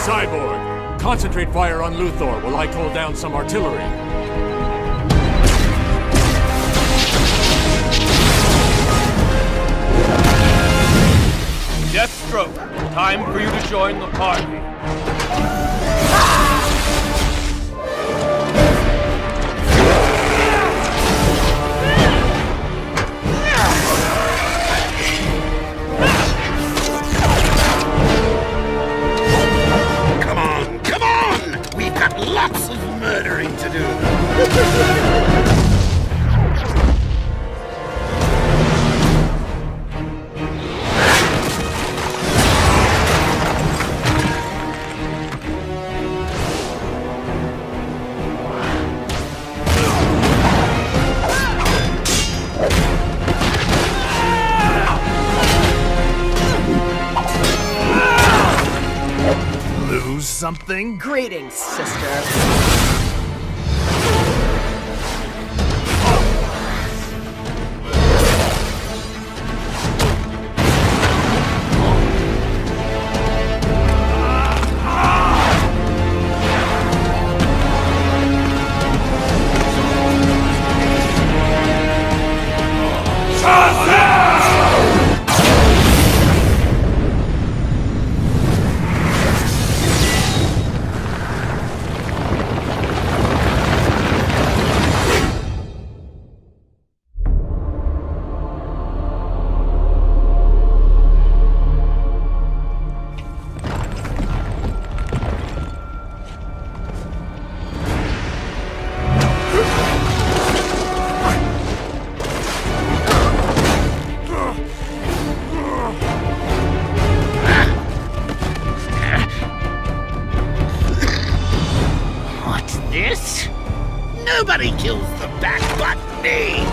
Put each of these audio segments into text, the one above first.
Cyborg, concentrate fire on Luthor while I call down some artillery. Deathstroke, time for you to join the party. Come on! We've got lots of murdering to do. Something? Greetings, sister. Nobody kills the bat but me!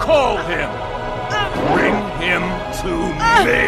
Call him! Bring him to me!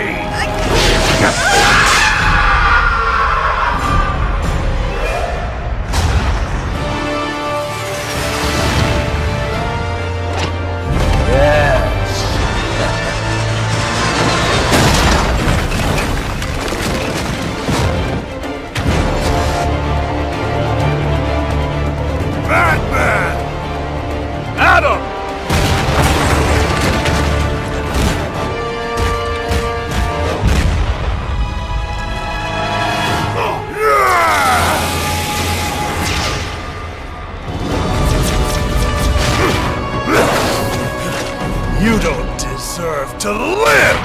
You don't deserve to live!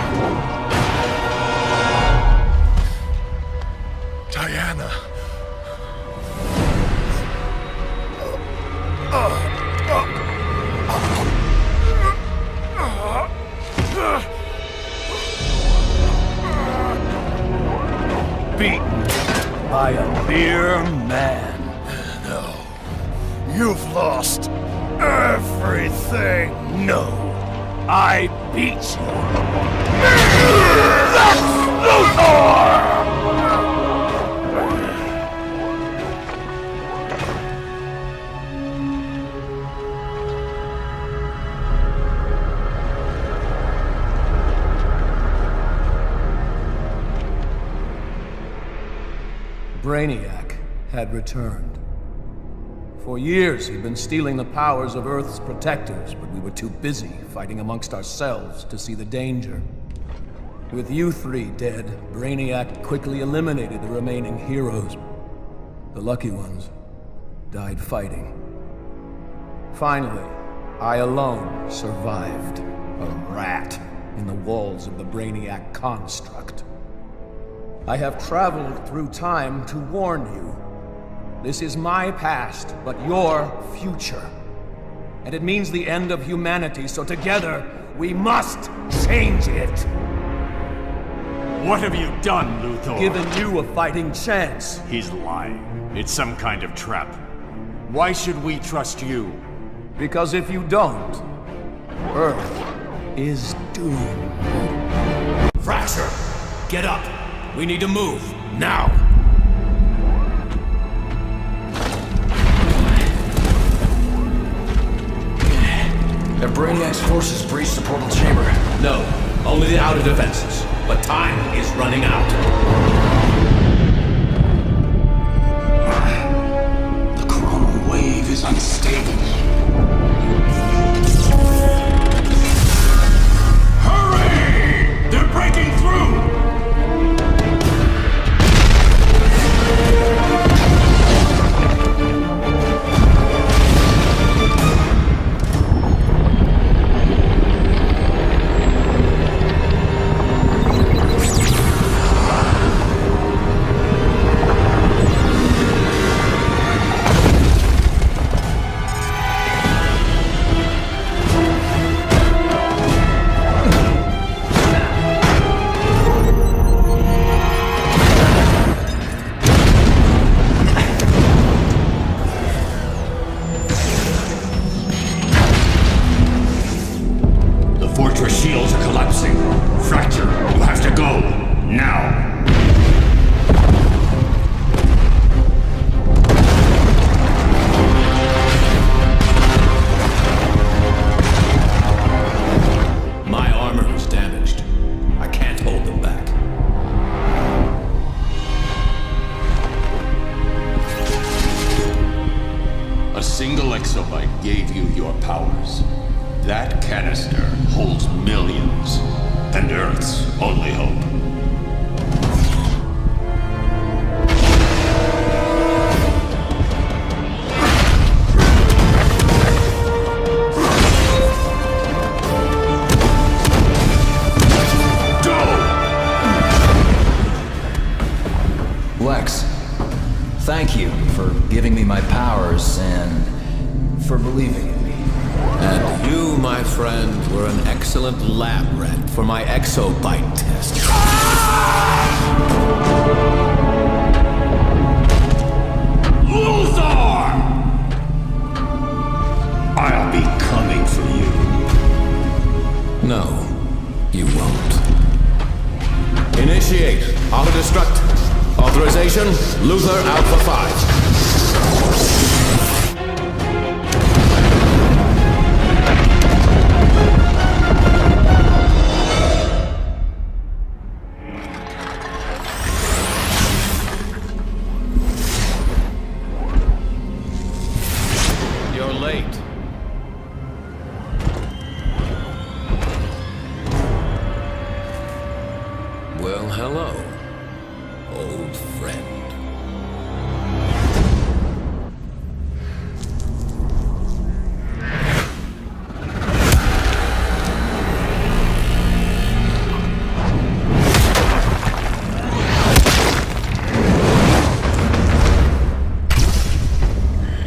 Diana. Beaten by a mere man. No. You've lost everything. No. I beat you. That's Luthor! Brainiac had returned. For years, he'd been stealing the powers of Earth's protectors, but we were too busy fighting amongst ourselves to see the danger. With you three dead, Brainiac quickly eliminated the remaining heroes. The lucky ones died fighting. Finally, I alone survived, a rat in the walls of the Brainiac construct. I have traveled through time to warn you. This is my past, but your future. And it means the end of humanity, so together, we must change it. What have you done, Luthor? Given you a fighting chance. He's lying. It's some kind of trap. Why should we trust you? Because if you don't, Earth is doomed. Fracture! Get up! We need to move, now! Brainiac's forces breached the portal chamber. No, only the outer defenses. But time is running out. The chronal wave is unstable. Hurry! They're breaking through! Thank you for giving me my powers and for believing in me. And you, my friend, were an excellent lab rat for my exobyte test. Luthor! I'll be coming for you. No, you won't. Initiate auto-destruct. Authorization, Luthor Alpha 5. You're late. Well, hello, old friend.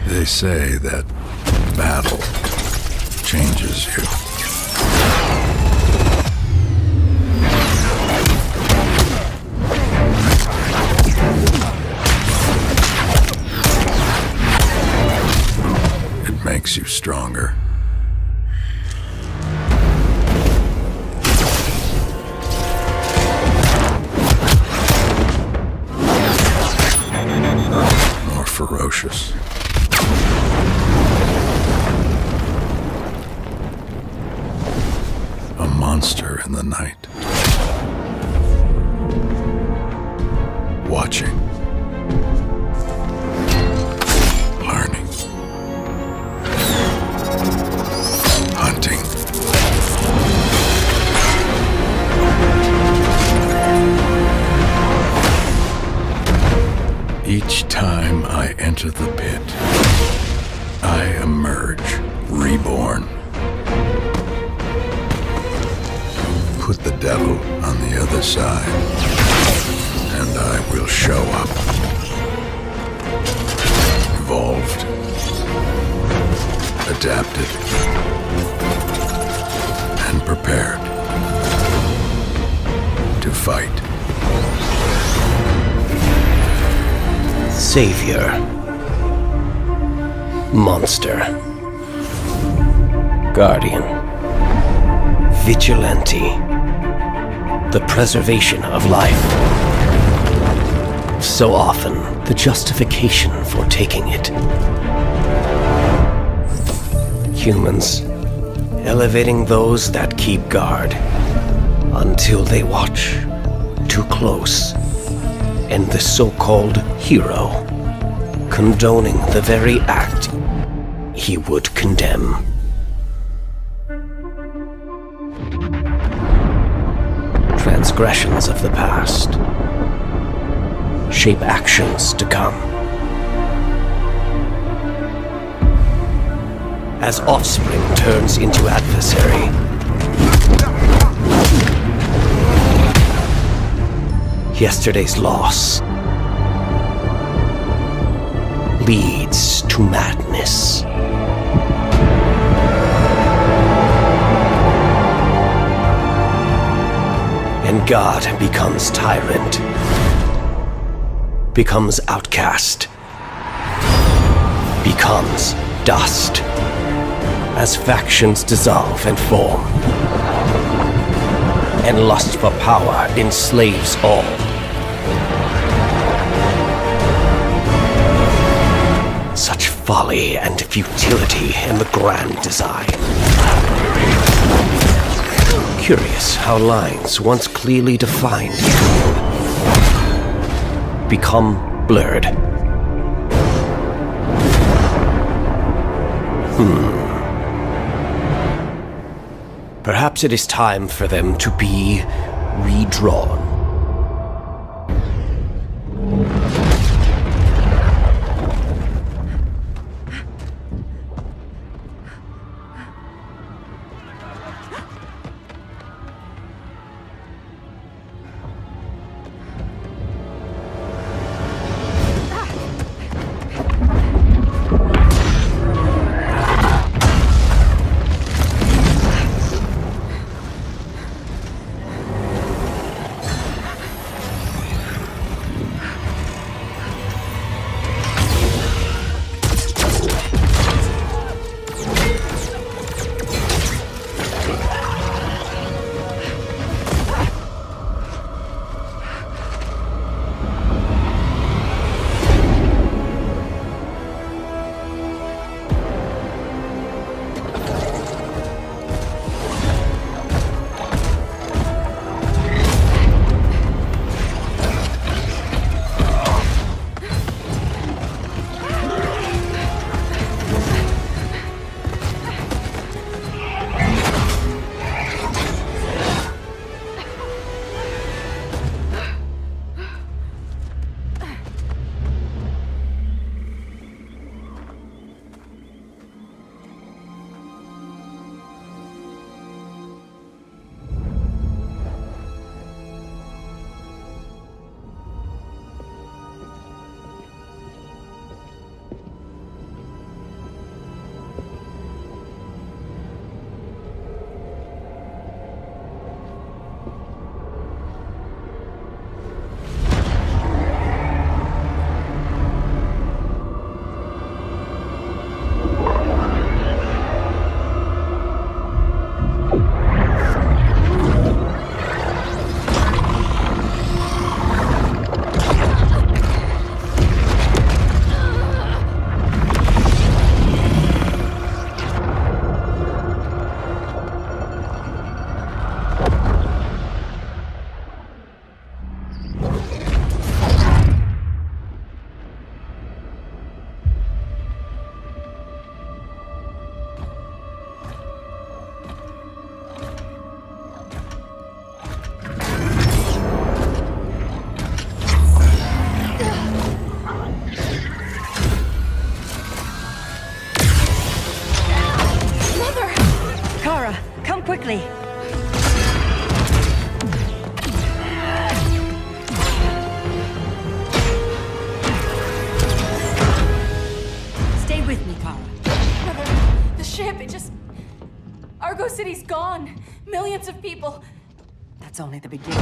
They say that battle changes you. It makes you stronger. More ferocious. A monster in the night. Watching. Learning. Hunting. Each time I enter the pit, I emerge reborn. Put the devil on the other side, and I will show up. Evolved. Adapted. And prepared. To fight. Savior. Monster. Guardian. Vigilante. The preservation of life. So often, the justification for taking it. Humans elevating those that keep guard until they watch too close, and the so-called hero condoning the very act he would condemn. Transgressions of the past shape actions to come. As offspring turns into adversary, yesterday's loss leads to madness. And God becomes tyrant, becomes outcast, becomes dust, as factions dissolve and form, and lust for power enslaves all. Such folly and futility in the grand design. Curious how lines once clearly defined become blurred. Perhaps it is time for them to be redrawn. quickly. Stay with me, Kara. Mother, the ship, it just... Argo City's gone. Millions of people. That's only the beginning.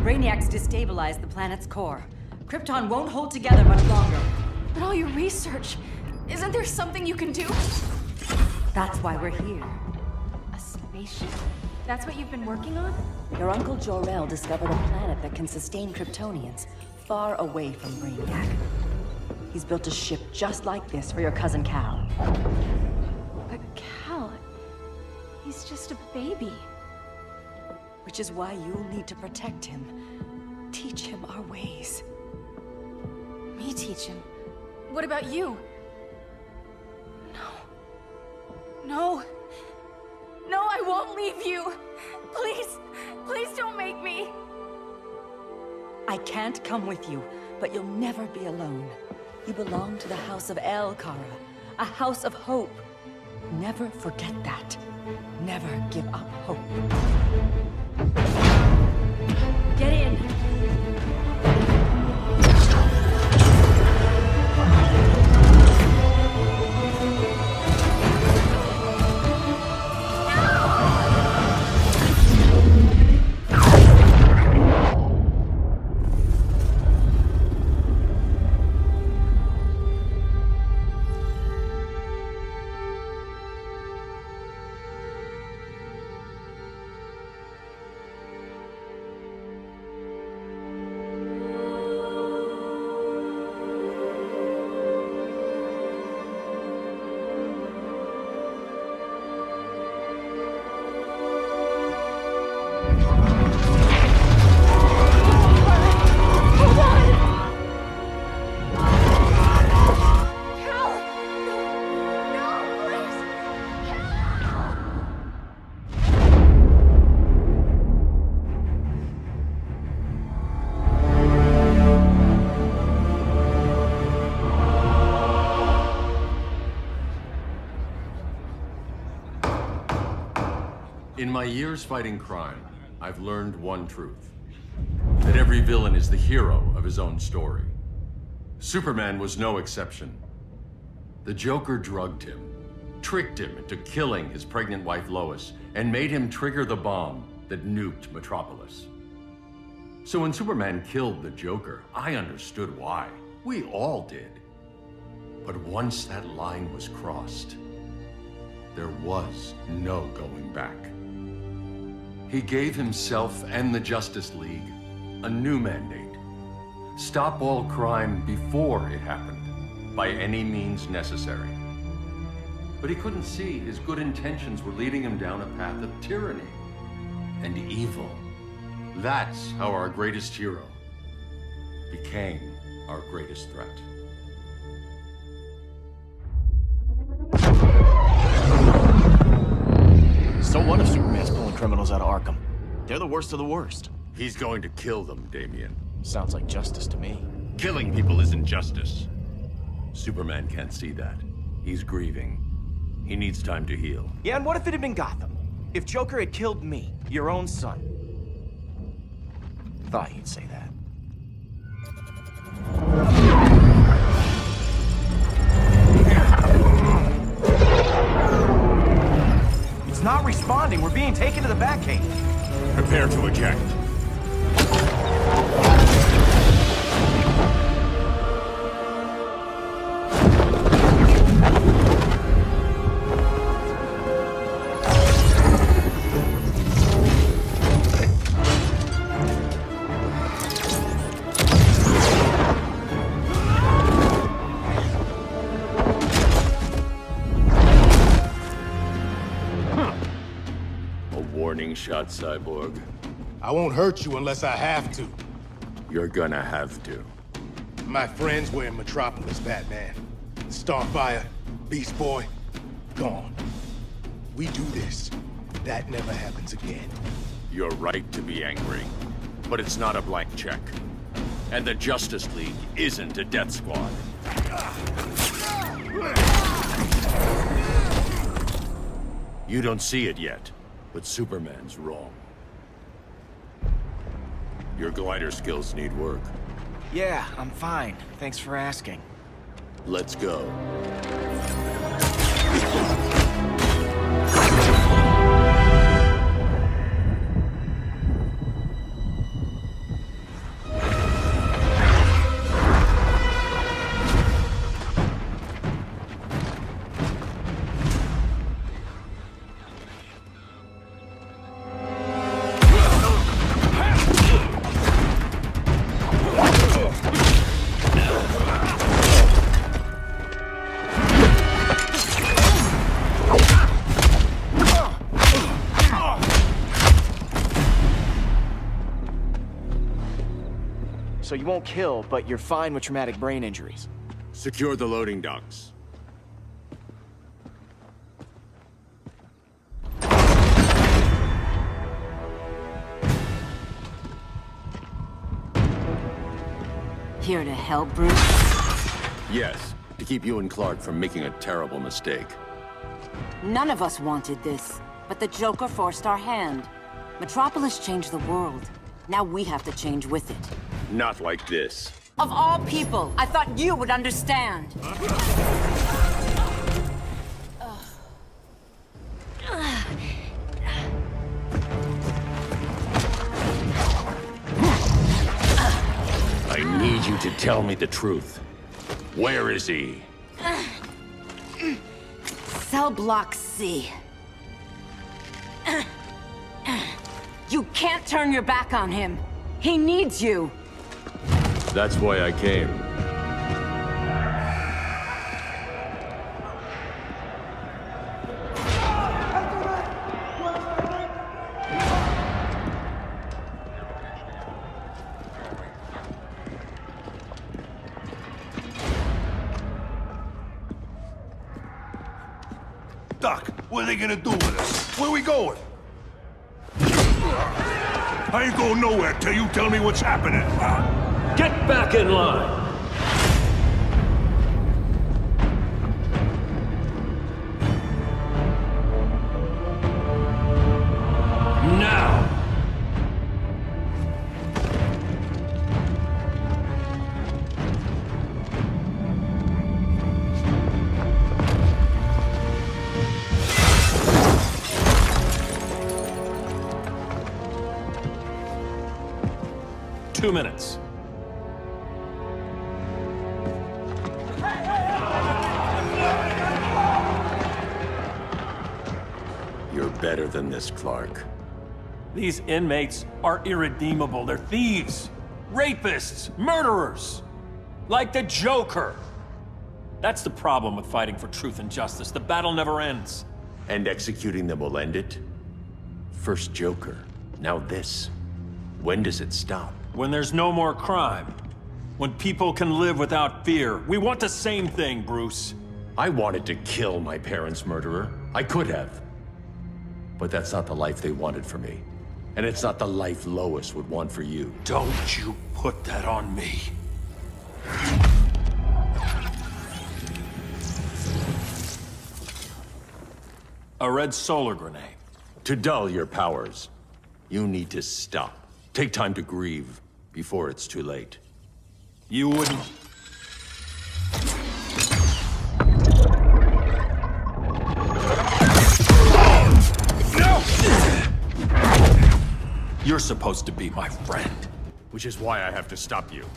Brainiacs destabilized the planet's core. Krypton won't hold together much longer. But all your research, isn't there something you can do? That's why we're here. A spaceship? That's what you've been working on? Your uncle Jor-El discovered a planet that can sustain Kryptonians, far away from Brainiac. He's built a ship just like this for your cousin Cal. But Cal... He's He's just a baby. Which is why you'll need to protect him. Teach him our ways. Me teach him? What about you? No, I won't leave you. Please don't make me. I can't come with you, but you'll never be alone. You belong to the House of El Kara, a house of hope. Never forget that. Never give up hope. Get in. In my years fighting crime, I've learned one truth. That every villain is the hero of his own story. Superman was no exception. The Joker drugged him, tricked him into killing his pregnant wife Lois, and made him trigger the bomb that nuked Metropolis. So when Superman killed the Joker, I understood why. We all did. But once that line was crossed, there was no going back. He gave himself and the Justice League a new mandate. Stop all crime before it happened, by any means necessary. But he couldn't see his good intentions were leading him down a path of tyranny and evil. That's how our greatest hero became our greatest threat. So what if Superman's pulling criminals out of Arkham? They're the worst of the worst. He's going to kill them, Damian. Sounds like justice to me. Killing people isn't justice. Superman can't see that. He's grieving. He needs time to heal. Yeah, and what if it had been Gotham? If Joker had killed me, your own son? Thought you'd say that. It's not responding. We're being taken to the Batcave. Prepare to eject. Shot, Cyborg. I won't hurt you unless I have to. You're gonna have to. My friends were in Metropolis, Batman. Starfire, Beast Boy, gone. We do this. That never happens again. You're right to be angry, but it's not a blank check. And the Justice League isn't a death squad. You don't see it yet, but Superman's wrong. Your glider skills need work. Yeah, I'm fine. Thanks for asking. Let's go. so you won't kill, but you're fine with traumatic brain injuries. Secure the loading docks. Here to help, Bruce? Yes, to keep you and Clark from making a terrible mistake. None of us wanted this, but the Joker forced our hand. Metropolis changed the world. Now we have to change with it. Not like this. Of all people, I thought you would understand. I need you to tell me the truth. Where is he? Cell block C. You can't turn your back on him. He needs you. That's why I came. Doc, what are they gonna do with us? Where we going? I ain't going nowhere till you tell me what's happening. Get back in line! Now! Two minutes. You're better than this, Clark. These inmates are irredeemable. They're thieves, rapists, murderers. Like the Joker. That's the problem with fighting for truth and justice. The battle never ends. And executing them will end it? First Joker, now this. When does it stop? When there's no more crime. When people can live without fear. We want the same thing, Bruce. I wanted to kill my parents' murderer. I could have. But that's not the life they wanted for me. And it's not the life Lois would want for you. Don't you put that on me. A red solar grenade. To dull your powers, you need to stop. Take time to grieve before it's too late. You wouldn't... You're supposed to be my friend. Which is why I have to stop you.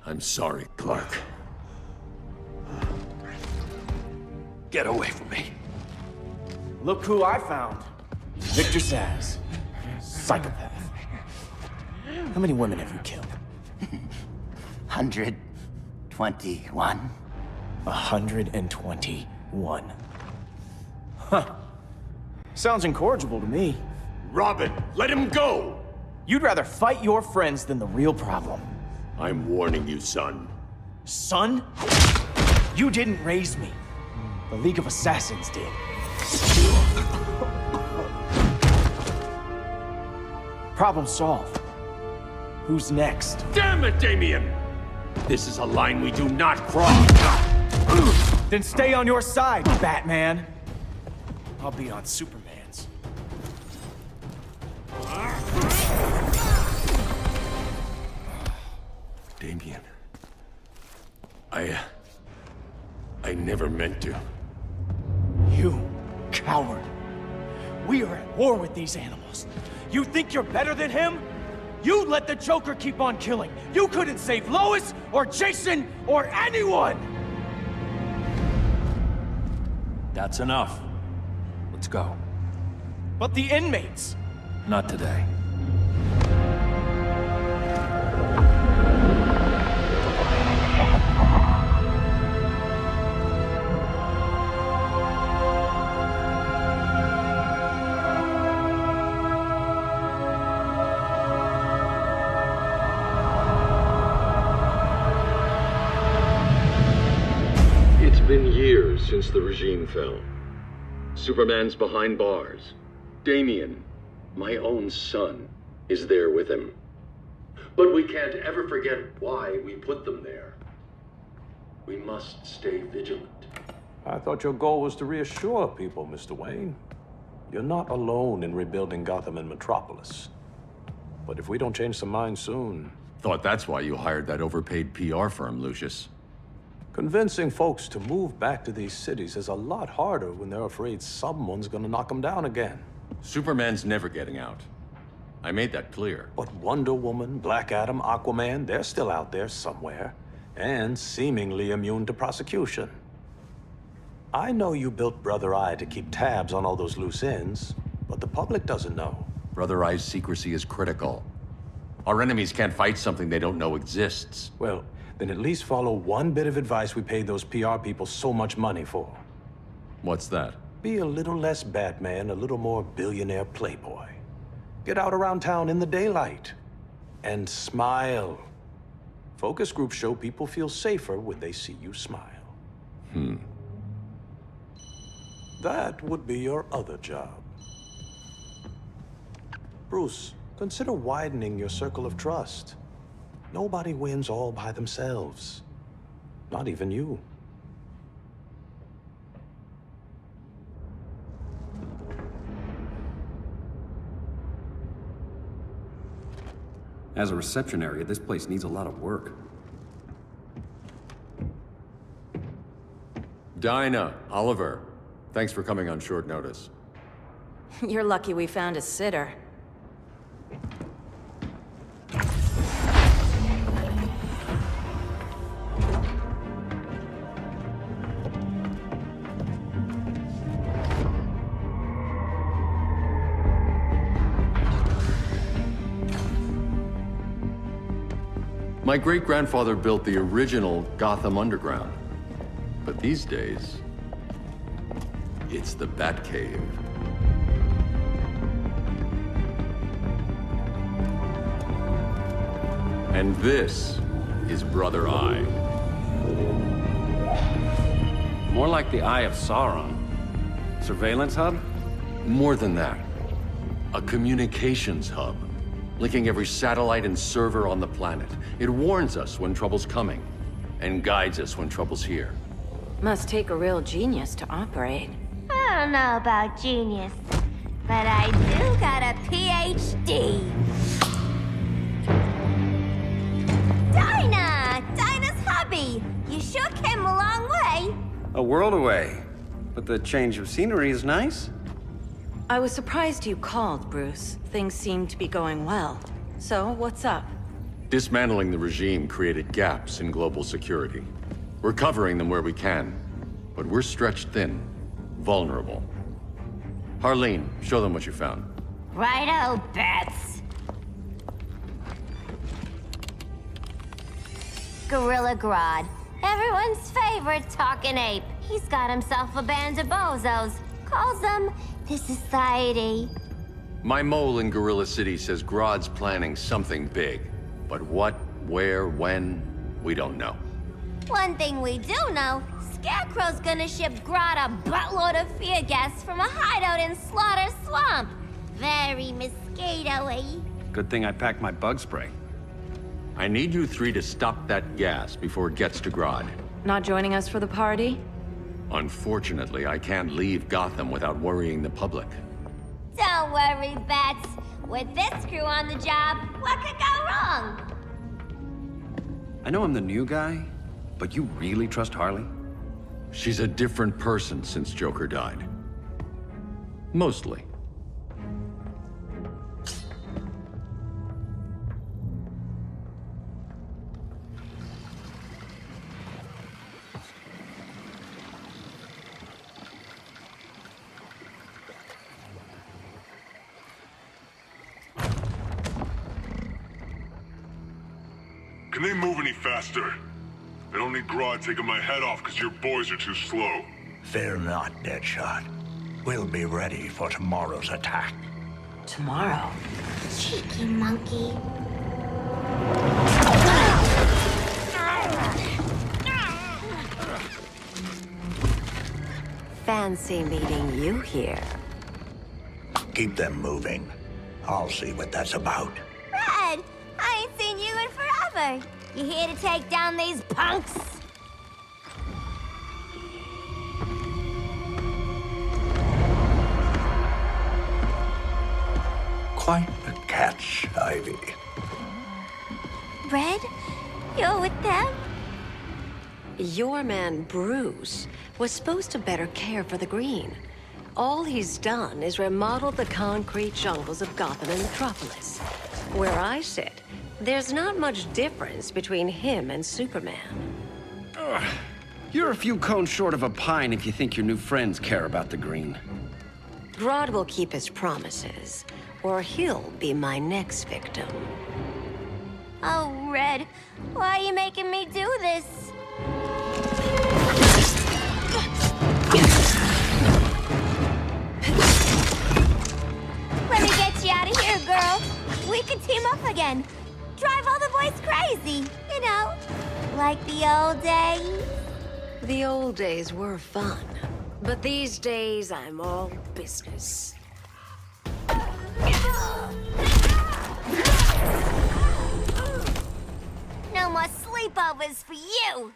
I'm sorry, Clark. Get away from me. Look who I found. Victor Zsasz. Psychopath. How many women have you killed? 121. 121. Huh. Sounds incorrigible to me. Robin, let him go! You'd rather fight your friends than the real problem. I'm warning you, son. Son? You didn't raise me. The League of Assassins did. Problem solved. Who's next? Damn it, Damien! This is a line we do not cross. Then stay on your side, Batman. I'll be on Superman's. Damien. I never meant to. You coward. We are at war with these animals. You think you're better than him? You let the Joker keep on killing. You couldn't save Lois, or Jason, or anyone! That's enough. Let's go. But the inmates! Not today. since the regime fell. Superman's behind bars. Damien, my own son, is there with him. But we can't ever forget why we put them there. We must stay vigilant. I thought your goal was to reassure people, Mr. Wayne. You're not alone in rebuilding Gotham and Metropolis. But if we don't change some minds soon... Thought that's why you hired that overpaid PR firm, Lucius. Convincing folks to move back to these cities is a lot harder when they're afraid someone's gonna knock them down again. Superman's never getting out. I made that clear. But Wonder Woman, Black Adam, Aquaman, they're still out there somewhere. And seemingly immune to prosecution. I know you built Brother Eye to keep tabs on all those loose ends, but the public doesn't know. Brother Eye's secrecy is critical. Our enemies can't fight something they don't know exists. Well, then at least follow one bit of advice we paid those PR people so much money for. What's that? Be a little less Batman, a little more billionaire playboy. Get out around town in the daylight. And smile. Focus groups show people feel safer when they see you smile. That would be your other job. Bruce, consider widening your circle of trust. Nobody wins all by themselves. Not even you. As a reception area, this place needs a lot of work. Dinah, Oliver, thanks for coming on short notice. You're lucky we found a sitter. My great-grandfather built the original Gotham Underground. But these days, it's the Batcave. And this is Brother Eye. More like the Eye of Sauron. Surveillance hub? More than that. A communications hub, linking every satellite and server on the planet. It warns us when trouble's coming, and guides us when trouble's here. Must take a real genius to operate. I don't know about genius, but I do got a PhD. Dinah's hubby. You sure came a long way. A world away. But the change of scenery is nice. I was surprised you called, Bruce. Things seem to be going well. So, what's up? Dismantling the regime created gaps in global security. We're covering them where we can, but we're stretched thin, vulnerable. Harleen, show them what you found. Righto, Bats. Gorilla Grodd, everyone's favorite talking ape. He's got himself a band of bozos. Calls them the Society. My mole in Gorilla City says Grodd's planning something big. But what, where, when, we don't know. One thing we do know, Scarecrow's gonna ship Grodd a buttload of fear gas from a hideout in Slaughter Swamp. Very mosquito-y. Good thing I packed my bug spray. I need you three to stop that gas before it gets to Grodd. Not joining us for the party? Unfortunately, I can't leave Gotham without worrying the public. Don't worry, Bats. With this crew on the job, what could go wrong? I know I'm the new guy, but you really trust Harley? She's a different person since Joker died. Mostly. Can they move any faster? I don't need Grodd taking my head off because your boys are too slow. Fear not, Deadshot. We'll be ready for tomorrow's attack. Tomorrow? Cheeky monkey. fancy meeting you here. Keep them moving. I'll see what that's about. Red, I ain't seen you in forever. You here to take down these punks? Quite the catch, Ivy. Red, you're with them? Your man, Bruce, was supposed to better care for the Green. All he's done is remodel the concrete jungles of Gotham and Metropolis. Where I sit, there's not much difference between him and Superman. Ugh. You're a few cones short of a pine if you think your new friends care about the Green. Grodd will keep his promises, or he'll be my next victim. Oh, Red, why are you making me do this? Let me get you out of here, girl. We could team up again. Drive all the boys crazy, you know, like the old days. The old days were fun, but these days I'm all business. No more sleepovers for you.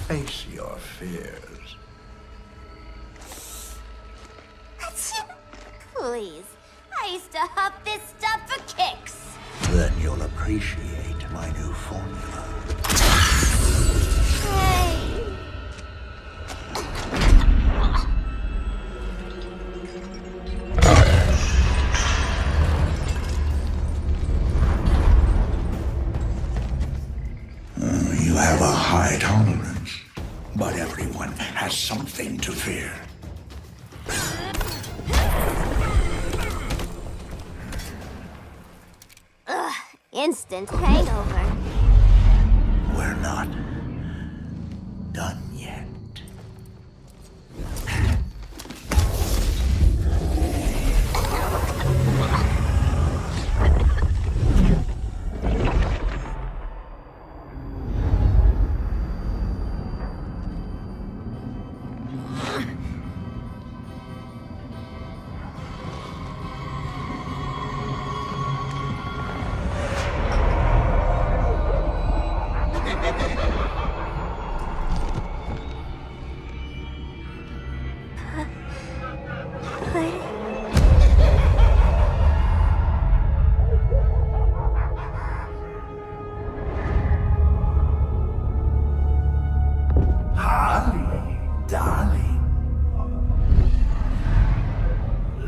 Face your fears. Please, I used to huff this stuff for kicks. Then you'll appreciate my new formula. Hey. You have a high tolerance, but everyone has something to fear. Ugh, instant hangover. We're not done yet.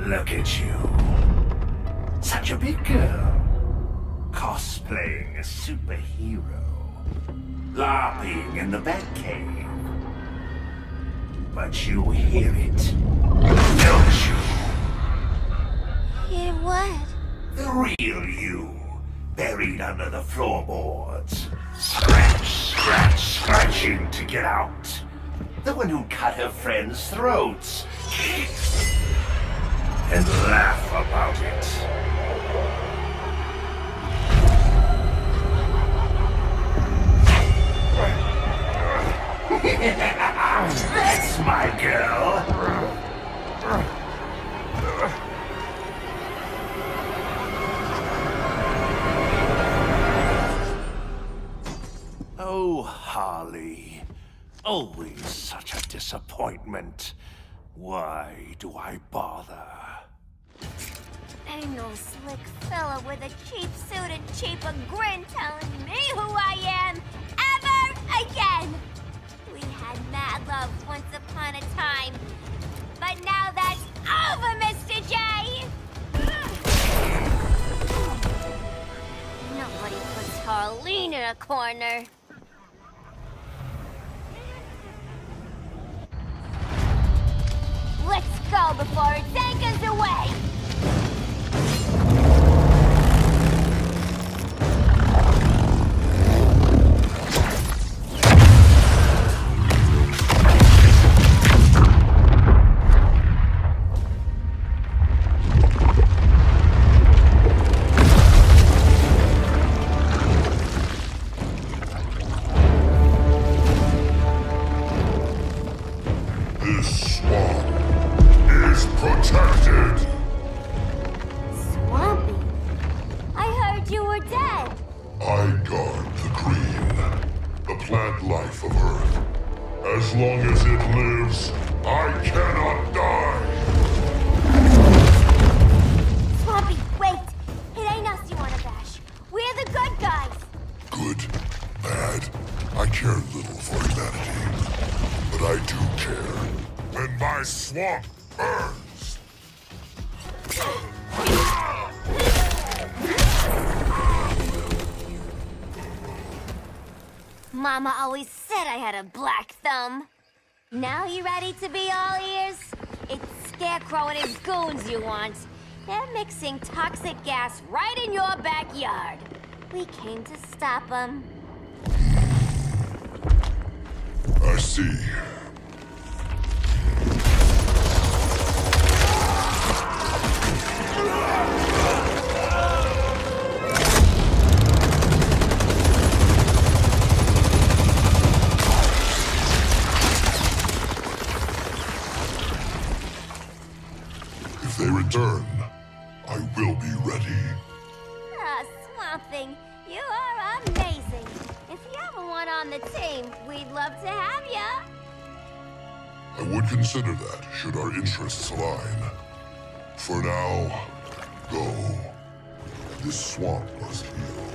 Look at you. Such a big girl. Cosplaying a superhero. LARPing in the Batcave. But you hear it, don't you? Hear what? The real you, buried under the floorboards. Scratching to get out. The one who cut her friends' throats. And laugh about it. That's my girl. Oh, Harley. Always such a disappointment. Why do I bother? Ain't no slick fella with a cheap suit and cheaper grin telling me who I am ever again. We had mad love once upon a time, but now that's over, Mr. J. Nobody puts Harleen in a corner. Let's go before it anchors away! protected! Swampy? I heard you were dead. I guard the green, the plant life of Earth. As long as it lives, I cannot die! Swampy, wait! It ain't us you wanna bash. We're the good guys. Good, bad, I care little for humanity. But I do care when my swamp burns! Mama always said I had a black thumb. Now you ready to be all ears? It's Scarecrow and his goons you want. They're mixing toxic gas right in your backyard. We came to stop them. I see. If they return, I will be ready. Ah, Swamp Thing, you are amazing. If you ever want on the team, we'd love to have ya. I would consider that, should our interests align. For now, go. This swamp must heal.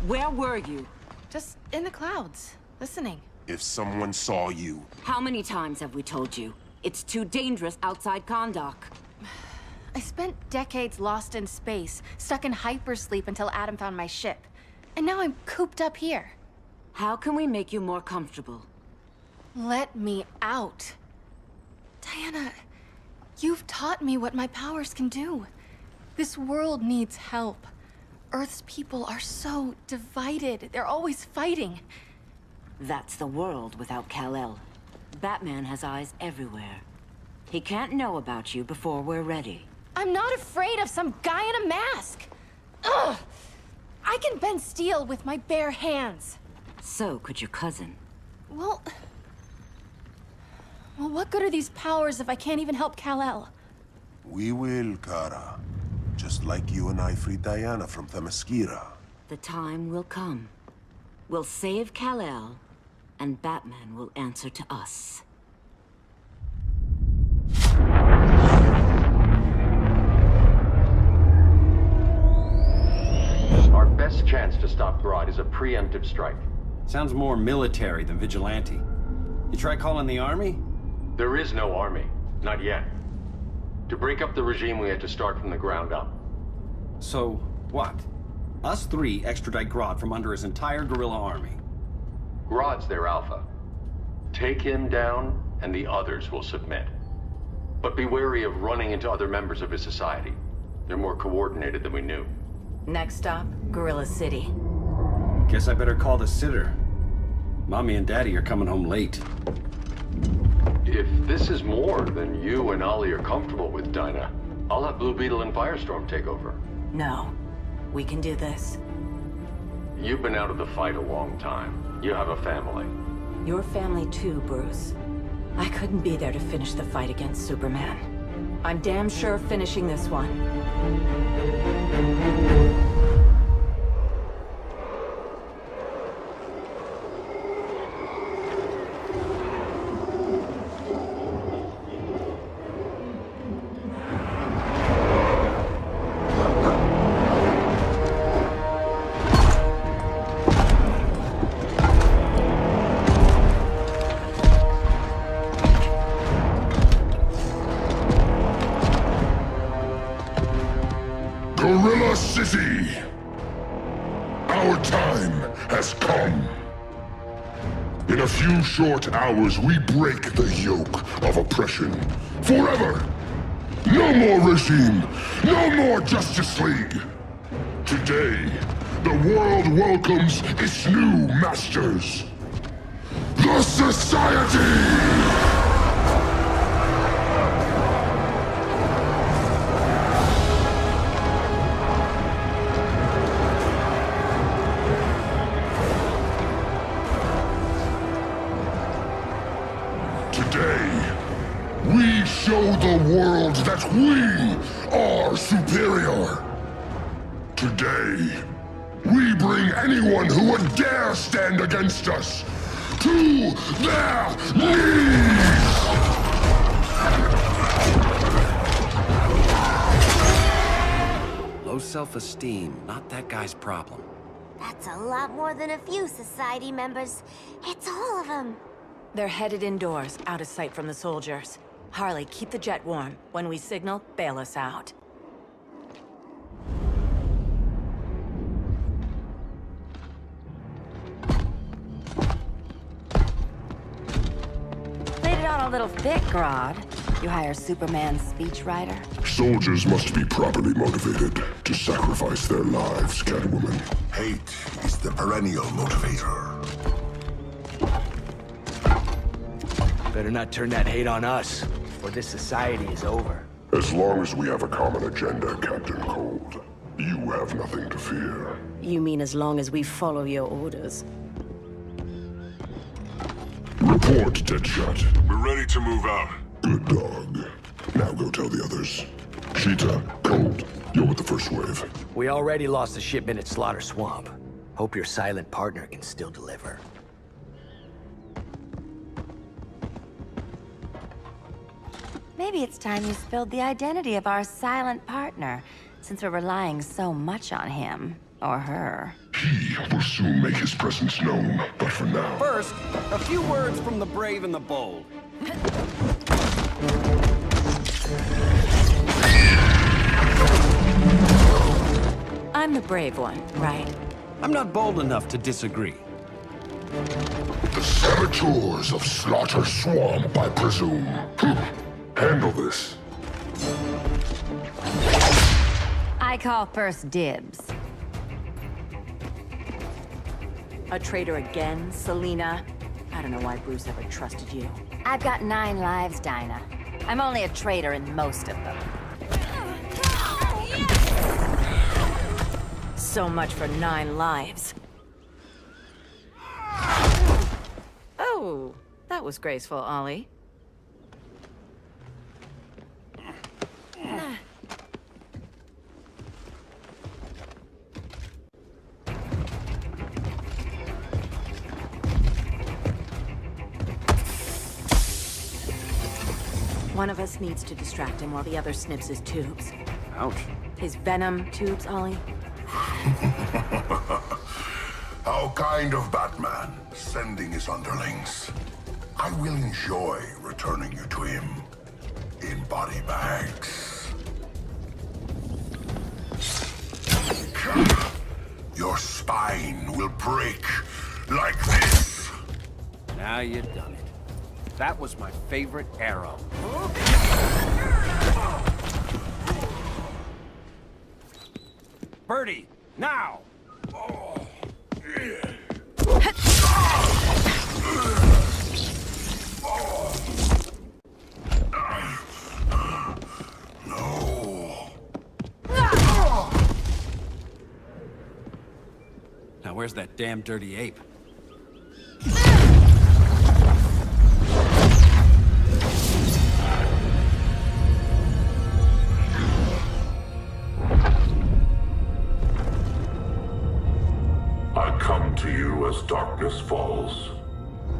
Where were you? Just in the clouds, listening. If someone saw you... How many times have we told you? It's too dangerous outside Kahndaq. I spent decades lost in space, stuck in hypersleep until Adam found my ship. And now I'm cooped up here. How can we make you more comfortable? Let me out. Diana, you've taught me what my powers can do. This world needs help. Earth's people are so divided. They're always fighting. That's the world without Kal-El. Batman has eyes everywhere. He can't know about you before we're ready. I'm not afraid of some guy in a mask. Ugh! I can bend steel with my bare hands. So could your cousin. Well, what good are these powers if I can't even help Kal-El? We will, Kara. Just like you and I freed Diana from Themyscira. The time will come. We'll save Kal-El, and Batman will answer to us. Our best chance to stop Grodd is a preemptive strike. Sounds more military than vigilante. You try calling the army? There is no army. Not yet. To break up the regime, we had to start from the ground up. So, what? Us three extradite Grodd from under his entire guerrilla army. Grodd's their alpha. Take him down, and the others will submit. But be wary of running into other members of his society. They're more coordinated than we knew. Next stop, Gorilla City. Guess I better call the sitter. Mommy and Daddy are coming home late. If this is more than you and Ollie are comfortable with, Dinah, I'll have Blue Beetle and Firestorm take over. No. We can do this. You've been out of the fight a long time. You have a family. Your family too, Bruce. I couldn't be there to finish the fight against Superman. I'm damn sure finishing this one. Gorilla City! Our time has come. In a few short hours, we break the yoke of oppression. Forever! No more regime! No more Justice League! Today, the world welcomes its new masters. The Society! We show the world that we are superior. Today, we bring anyone who would dare stand against us to their knees! Low self-esteem, not that guy's problem. That's a lot more than a few Society members. It's all of them. They're headed indoors, out of sight from the soldiers. Harley, keep the jet warm. When we signal, bail us out. Played it on a little thick, Grodd. You hire Superman's speechwriter? Soldiers must be properly motivated to sacrifice their lives, Catwoman. Hate is the perennial motivator. Better not turn that hate on us, or this society is over. As long as we have a common agenda, Captain Cold, you have nothing to fear. You mean as long as we follow your orders? Report, Deadshot. We're ready to move out. Good dog. Now go tell the others. Cheetah, Cold, you're with the first wave. We already lost a shipment at Slaughter Swamp. Hope your silent partner can still deliver. Maybe it's time you spilled the identity of our silent partner, since we're relying so much on him, or her. He will soon make his presence known, but for now... First, a few words from the brave and the bold. I'm the brave one, right? I'm not bold enough to disagree. The saboteurs of Slaughter Swamp, I presume. Handle this. I call first dibs. A traitor again, Selina? I don't know why Bruce ever trusted you. I've got 9 lives, Dinah. I'm only a traitor in most of them. So much for 9 lives. Oh, that was graceful, Ollie. One of us needs to distract him while the other snips his tubes. Ouch. His venom tubes, Ollie. How kind of Batman, sending his underlings. I will enjoy returning you to him in body bags. Your spine will break like this. Now you've done it. That was my favorite arrow. Birdie, now! No. Now where's that damn dirty ape? I come to you as darkness falls.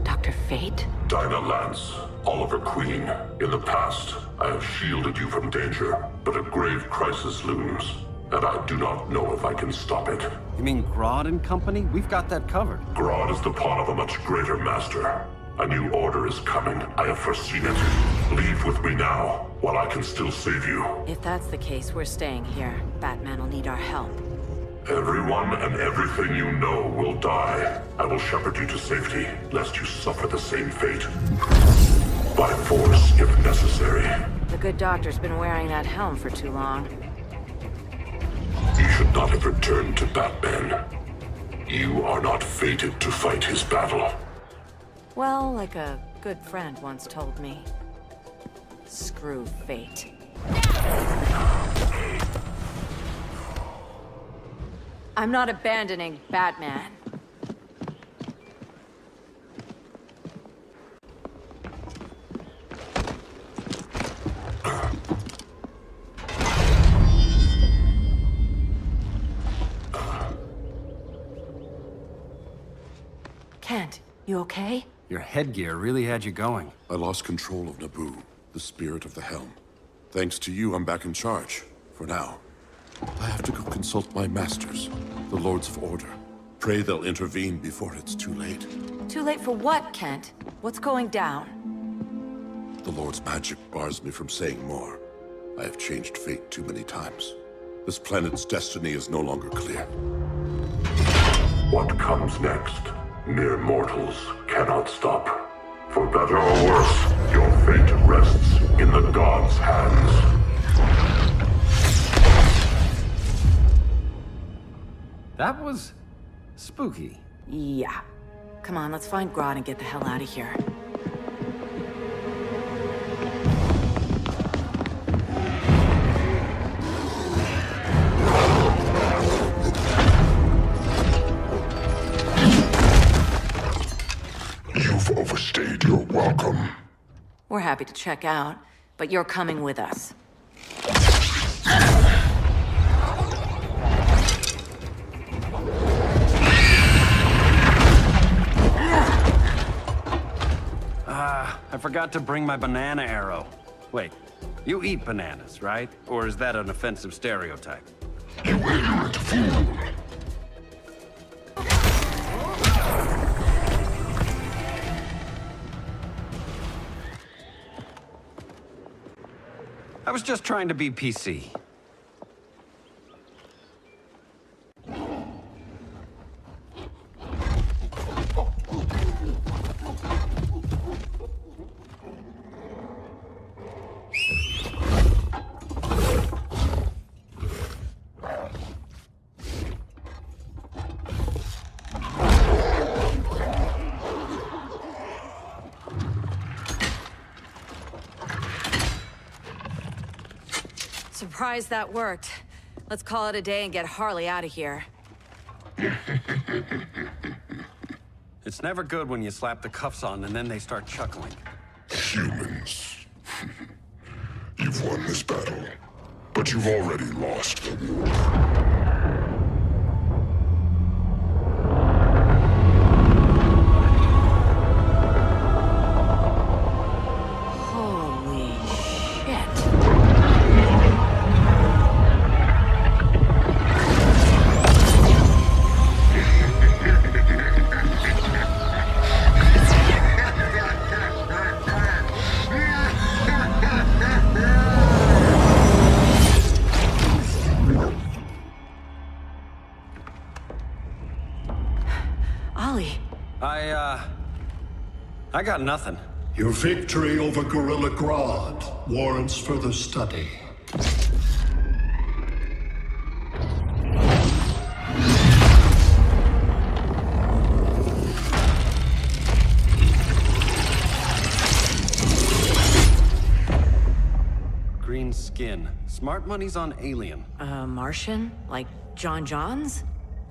Dr. Fate? Dinah Lance, Oliver Queen. In the past, I have shielded you from danger, but a grave crisis looms, and I do not know if I can stop it. You mean Grodd and company? We've got that covered. Grodd is the pawn of a much greater master. A new order is coming. I have foreseen it. Leave with me now, while I can still save you. If that's the case, we're staying here. Batman will need our help. Everyone and everything you know will die. I will shepherd you to safety, lest you suffer the same fate. By force, if necessary. The good doctor's been wearing that helm for too long. You should not have returned to Batman. You are not fated to fight his battle. Well, like a good friend once told me. Screw fate. I'm not abandoning Batman. Kent, you okay? Your headgear really had you going. I lost control of Naboo, the spirit of the helm. Thanks to you, I'm back in charge. For now. I have to go consult my masters, the Lords of Order. Pray they'll intervene before it's too late. Too late for what, Kent? What's going down? The Lord's magic bars me from saying more. I have changed fate too many times. This planet's destiny is no longer clear. What comes next, mere mortals cannot stop. For better or worse, your fate rests in the gods' hands. That was spooky. Yeah. Come on, let's find Grodd and get the hell out of here. You've overstayed your welcome. We're happy to check out, but you're coming with us. I forgot to bring my banana arrow. Wait, you eat bananas, right? Or is that an offensive stereotype? You ignorant fool! I was just trying to be PC. Surprised that worked. Let's call it a day and get Harley out of here. It's never good when you slap the cuffs on and then they start chuckling. Humans. You've won this battle, but you've already lost the war. I got nothing. Your victory over Gorilla Grodd warrants further study. Green skin. Smart money's on alien. Martian? Like John Johns?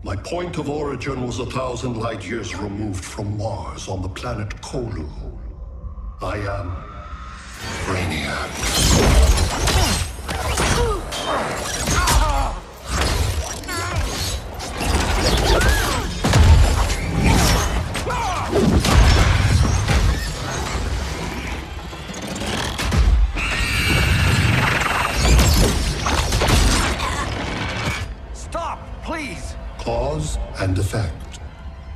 My point of origin was 1,000 light years removed from Mars on the planet Kolu. I am Brainiac. Stop, please! Cause and effect.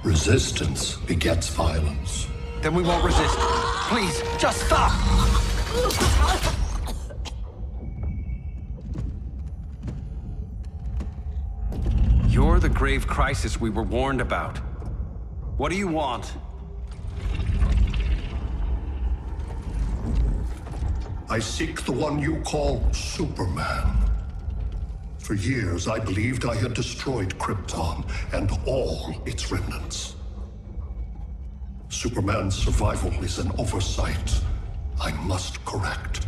Resistance begets violence. Then we won't resist. Please, just stop! You're You're the grave crisis we were warned about. What do you want? I seek the one you call Superman. For years, I believed I had destroyed Krypton and all its remnants. Superman's survival is an oversight I must correct.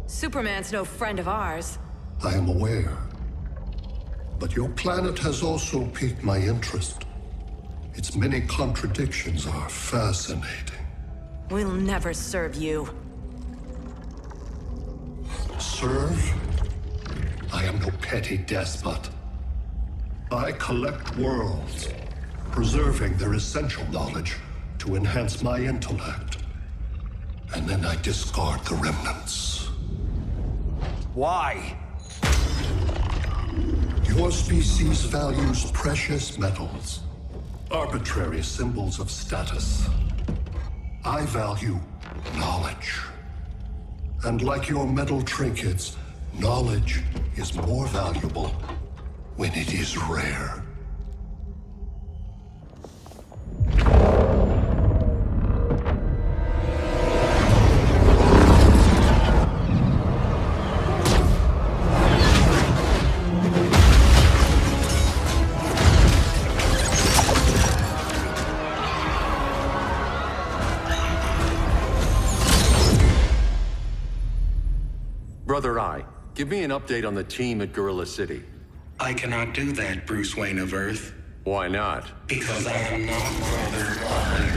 Superman's no friend of ours. I am aware. But your planet has also piqued my interest. Its many contradictions are fascinating. We'll never serve you. Serve? I am no petty despot. I collect worlds, preserving their essential knowledge to enhance my intellect. And then I discard the remnants. Why? Your species values precious metals, arbitrary symbols of status. I value knowledge. And like your metal trinkets, knowledge is more valuable when it is rare. Brother Eye, give me an update on the team at Gorilla City. I cannot do that, Bruce Wayne of Earth. Why not? Because I am not Brother Eye.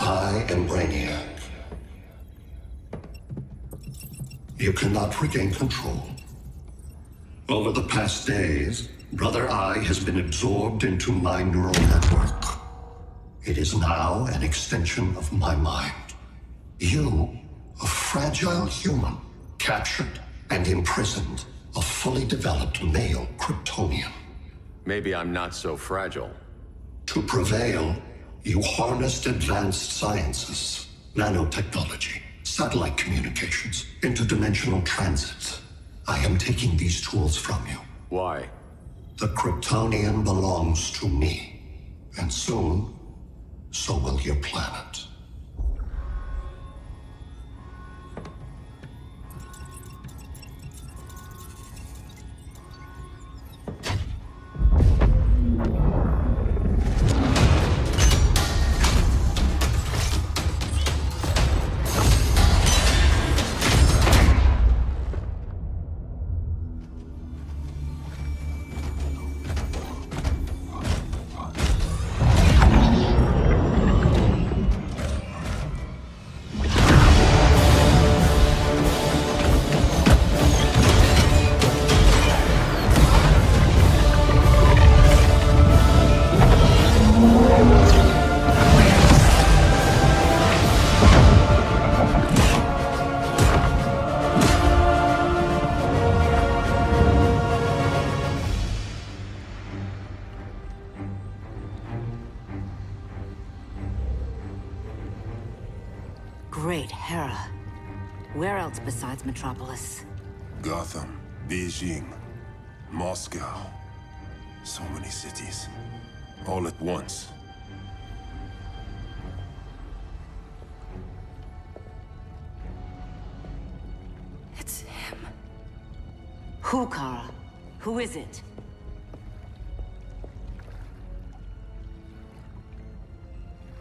I am Brainiac. You cannot regain control. Over the past days, Brother Eye has been absorbed into my neural network. It is now an extension of my mind. You, a fragile human, captured and imprisoned a fully developed male Kryptonian. Maybe I'm not so fragile. To prevail, you harnessed advanced sciences, nanotechnology, satellite communications, interdimensional transit. I am taking these tools from you. Why? The Kryptonian belongs to me, and soon, so will your planet. Great Hera. Where else besides Metropolis? Gotham, Beijing, Moscow. So many cities. All at once. It's him. Who, Kara? Who is it?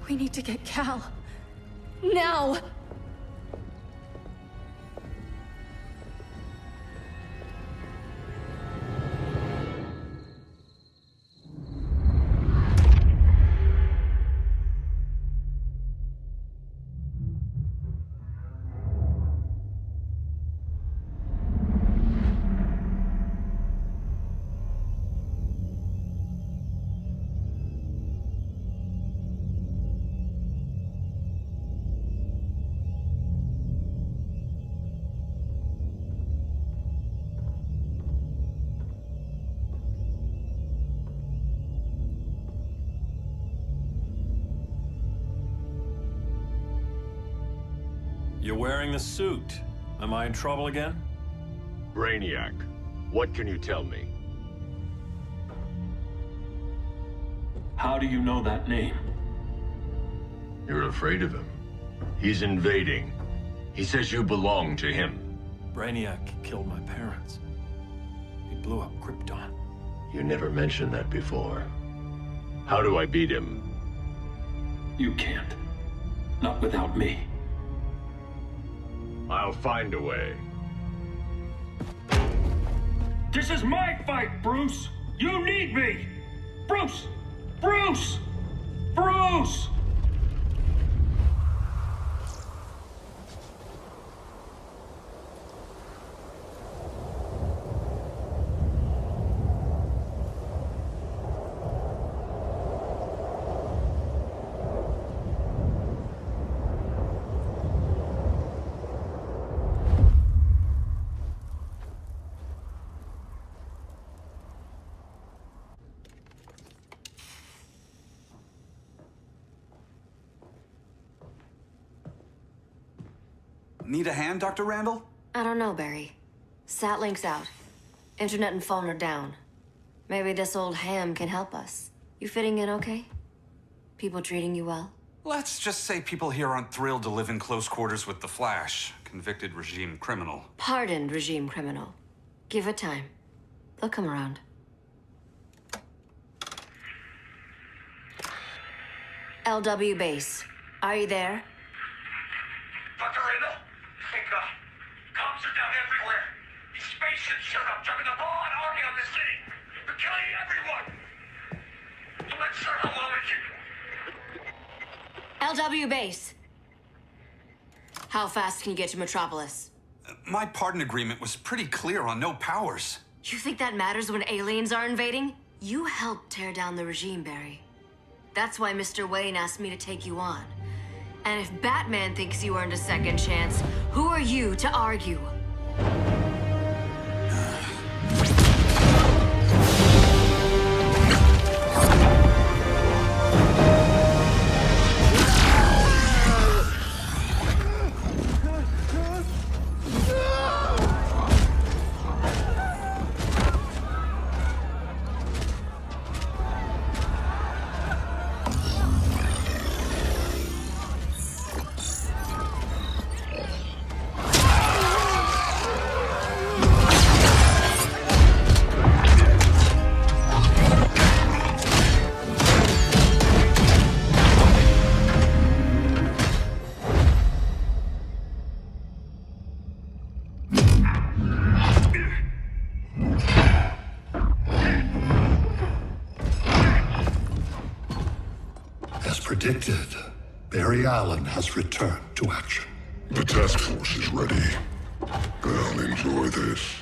We need to get Cal. Now! You're wearing the suit. Am I in trouble again? Brainiac, what can you tell me? How do you know that name? You're afraid of him. He's invading. He says you belong to him. Brainiac killed my parents. He blew up Krypton. You never mentioned that before. How do I beat him? You can't. Not without me. I'll find a way. This is my fight, Bruce! You need me! Bruce! Bruce! Bruce! Need a hand, Dr. Randall? I don't know, Barry. Sat link's out. Internet and phone are down. Maybe this old ham can help us. You fitting in okay? People treating you well? Let's just say people here aren't thrilled to live in close quarters with the Flash, convicted regime criminal. Pardoned regime criminal. Give it time. They'll come around. LW base. Are you there? Dr. Randall? Comms are down everywhere. These spaceships showed up, jumping the ball and army on the city. They're killing everyone. I'm not sure how long it can... LW base. How fast can you get to Metropolis? My pardon agreement was pretty clear on no powers. You think that matters when aliens are invading? You helped tear down the regime, Barry. That's why Mr. Wayne asked me to take you on. And if Batman thinks you earned a second chance, who are you to argue? Predicted, Barry Allen has returned to action. The task force is ready. I'll enjoy this.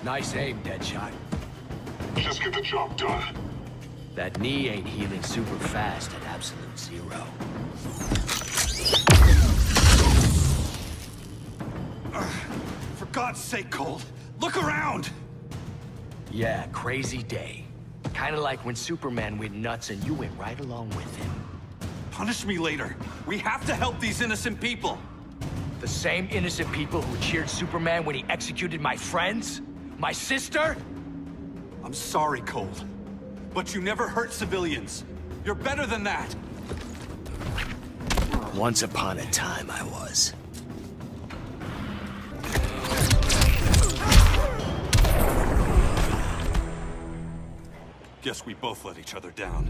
Nice aim, Deadshot. Just get the job done. That knee ain't healing super fast at absolute zero. For God's sake, Cold, look around! Yeah, crazy day. Kinda like when Superman went nuts and you went right along with him. Punish me later. We have to help these innocent people. The same innocent people who cheered Superman when he executed my friends? My sister? I'm sorry, Cold, but you never hurt civilians. You're better than that. Once upon a time, I was. Guess we both let each other down.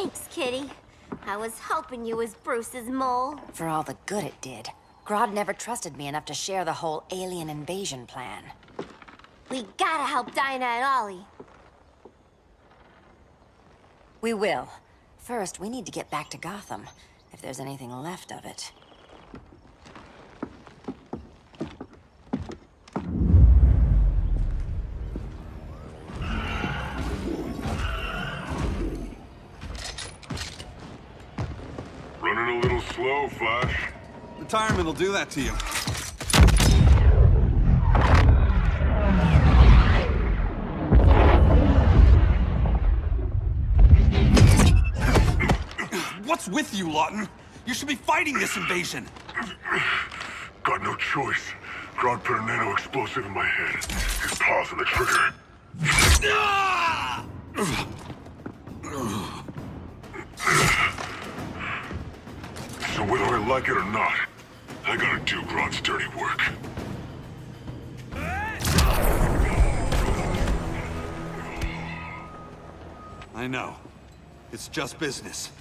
Thanks, Kitty. I was hoping you was Bruce's mole. For all the good it did. Grodd never trusted me enough to share the whole alien invasion plan. We gotta help Dinah and Ollie. We will. First, we need to get back to Gotham, if there's anything left of it. Running a little slow, Flash. Retirement will do that to you. What's with you, Lawton? You should be fighting this invasion. Got no choice. Grodd put a nano explosive in my head. His paws on the trigger. So whether I like it or not, I gotta do Grodd's dirty work. I know. It's just business.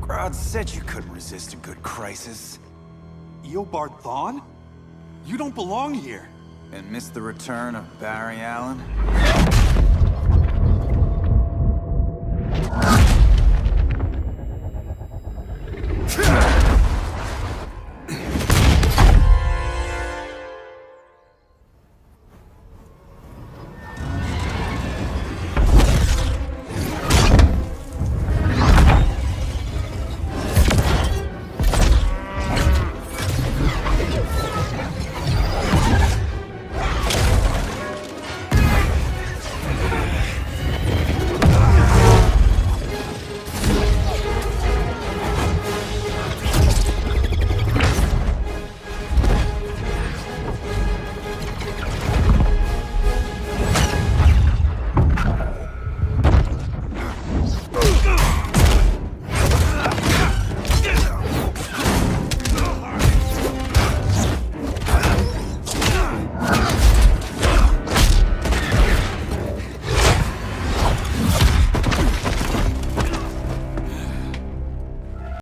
Grodd said you couldn't resist a good crisis. Eobard Thawne? You don't belong here. And miss the return of Barry Allen?